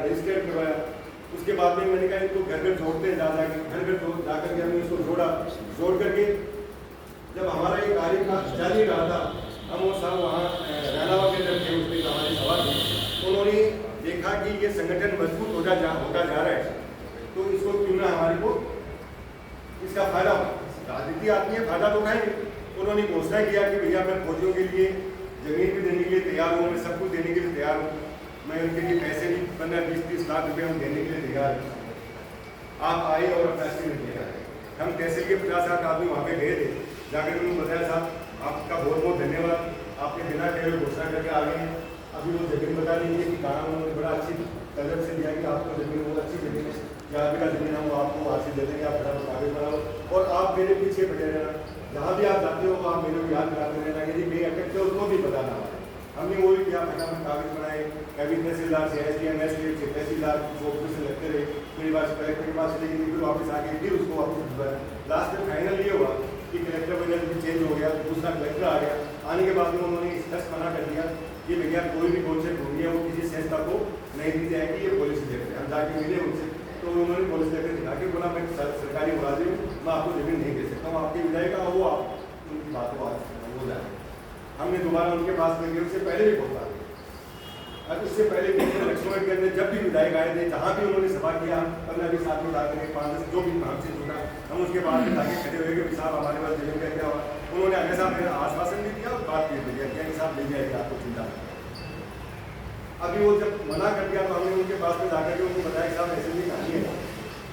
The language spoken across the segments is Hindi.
रजिस्टर्ड करवाया। उसके बाद में मैंने कहा इनको घर घर जोड़ते हैं, घर घर जा करके हमने इसको जोड़ करके जब हमारा ये कार्य जारी रहा था, हम वो सब वहाँ रैलावा के अंदर थे, उसमें हमारी सभा थी, तो उन्होंने देखा कि ये संगठन मजबूत होता जा रहा है, तो इसको क्यों ना हमारे को इसका फायदा हो। राजनीति आदमी है, फायदा तो उठाएंगे। उन्होंने घोषणा किया कि भैया मैं फौजियों के लिए जमीन भी देने के लिए तैयार हूँ, मैं सब कुछ देने के लिए तैयार हूँ, मैं उनके लिए पैसे भी 15-20-30 लाख रुपये हम देने के लिए तैयार हैं, आप आए और अपना एस्टिमेट दिया है। हम तहसील के 50-60 आदमी वहाँ पे गए थे, जाकर उन्होंने बताया साहब आपका बहुत बहुत धन्यवाद, आपने बिना कहे घोषणा करके आ गए हैं। अभी वो जमीन बता दीजिए कि कहाँ, उन्होंने बड़ा अच्छी तजब से दिया कि आपको जमीन बहुत अच्छी जमीन है, जहाँ भी का जमीन है वो आपको आज से दे देंगे, आप फटाफट कागज बनाओ और आप मेरे पीछे पड़े रहना, जहाँ भी आप जाते हो आप मेरे को याद कराते रहना, यदि नहीं अटकते हो उसको भी बताना। हमने वो भी किया, फटाफट कागज बनाए, कभी तहसीलदार से SDM एसडीएम से तहसीलदार ऑफिस से लगते रहे, मेरी बात कलेक्टर के पास चले गई, फिर वापस आके फिर उसको वापस बुलाया। लास्ट में फाइनल ये हुआ कि कलेक्टर वजह से चेंज हो गया, दूसरा कलेक्टर आ गया। आने के बाद में उन्होंने स्पष्ट मना कर दिया कि भैया कोई भी कॉन्सेप्ट होगी है वो किसी संस्था को नहीं दी जाएगी, ये पॉलिसी देते हैं। हम जाके मिले उनसे, तो उन्होंने पॉलिसी लेकर दिखा के बोला मैं सरकारी मुलाजिम हूँ, मैं आपको जमीन नहीं दे सकता हूँ, आपकी विधायक का वो आप उनकी बात को हो जाए। हमने दोबारा उनके पास में गए, उससे पहले भी बोला, अब उससे पहले भी लक्ष्मण के अंदर जब भी विधायक आए थे, जहाँ भी उन्होंने सभा किया, 15-20 आदमी डालकर 5-10 जो भी हमसे जुड़ा, हम उसके बाद में जाके खड़े हुए कि साहब हमारे पास जमीन का क्या हुआ। उन्होंने हमेशा मेरा आश्वासन भी दिया और बात भी दिया कि साहब ले जाएगा, आपको चिंता नहीं। अभी वो जब मना कर दिया तो हमने उनके पास में जाकर के उनको बताया कि साहब ऐसे नहीं कहानी है।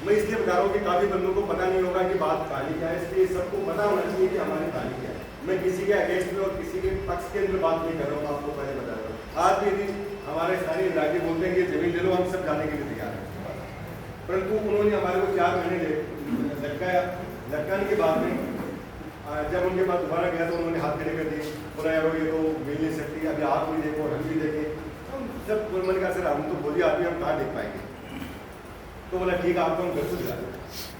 मैं इसलिए बता रहा हूँ कि काफ़ी बंदों को पता नहीं होगा कि बात कहानी क्या है, इसलिए सबको पता होना चाहिए कि हमारी कहानी क्या है। मैं किसी के अगेंस्ट में और किसी के पक्ष के अंदर बात नहीं कर रहा हूँ, आपको पहले बता रहा हूँ। आज भी यदि हमारे स्थानीय राज्य बोलते हैं कि जमीन ले लो, हम सब जाने के लिए तैयार हैं, परंतु उन्होंने हमारे को 4 महीने लटकाने के बाद में जब उनके पास दोबारा गया तो उन्होंने हाथ खड़े कर दिए, बोला यार ये तो मिल नहीं सकती, अभी आप भी देखो हम भी देखें। जब मैंने कहा सर हम तो बोलिए आदमी हम कहाँ देख पाएंगे, तो बोला ठीक है आपको हम गस्सू दिला दें।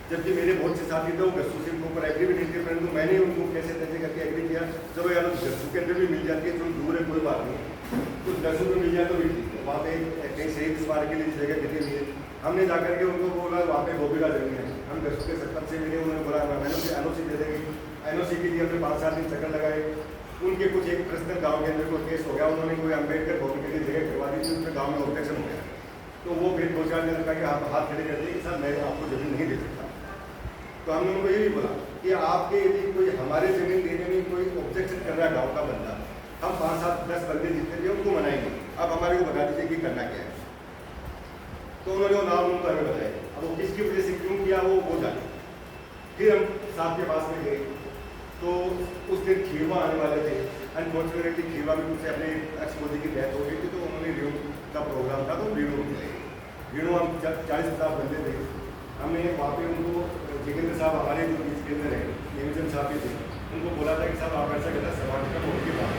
जबकि मेरे बहुत से साथी थे वो गस्सू से उनके ऊपर एग्री भी नहीं थे, परंतु मैंने उनको कैसे तैसे करके एग्री किया, चलो यार गस्सू के अंदर भी मिल जाती है, जो दूर है कोई बात नहीं, कुछ गस्सू में मिल जाए तो भी ठीक है। वहाँ पे कहीं शहीद स्मारक के लिए जगह कितनी हुई है, हमने जाकर के उनको बोला वहाँ पे गोभी का जमीन है, हम गस्सू के सरपंच से मिले, उन्होंने बोला NOC दे देंगे। NOC के लिए हमने 5-7 दिन चक्कर लगाए। उनके कुछ एक पर्सनल गाँव के अंदर कोई केस हो गया, उन्होंने कोई अम्बेडकर भवन के लिए जगह करवा दी थी, उसमें गाँव में ऑब्जेक्शन हो गया, तो वो फिर 2-4 दिन का कि आप हाथ खड़े कर दिए कि सर मैं आपको जमीन नहीं दे सकता। तो हमने उनको ये भी बोला कि आपके यदि कोई हमारे जमीन देने में कोई ऑब्जेक्शन कर रहा है गाँव का बंदा, हम 5-7-10 बंदे जितने भी उनको मनाएंगे, आप हमारे को बता दीजिए कि करना क्या है। तो उन्होंने वो नाम उनको हमें बताया, अब वो किसकी वजह से क्यों किया वो जाने। फिर हम साहब के पास में गए, तो उस दिन खीरवा आने वाले थे, अनफॉर्चुनेटली खीरवा में कुछ अपने एक्स मोदी की डेथ हो गई थी, तो उन्होंने रीणु का प्रोग्राम था तो रीणु में चले गए। रीणु हम 40-50 बंदे थे, हमने वहाँ पे उनको जितेंद्र साहब हमारे जो बीच के अंदर है, नियोजन साहब भी थे, उनको बोला था कि साहब आप ऐसा कहता समाज का उनके बाद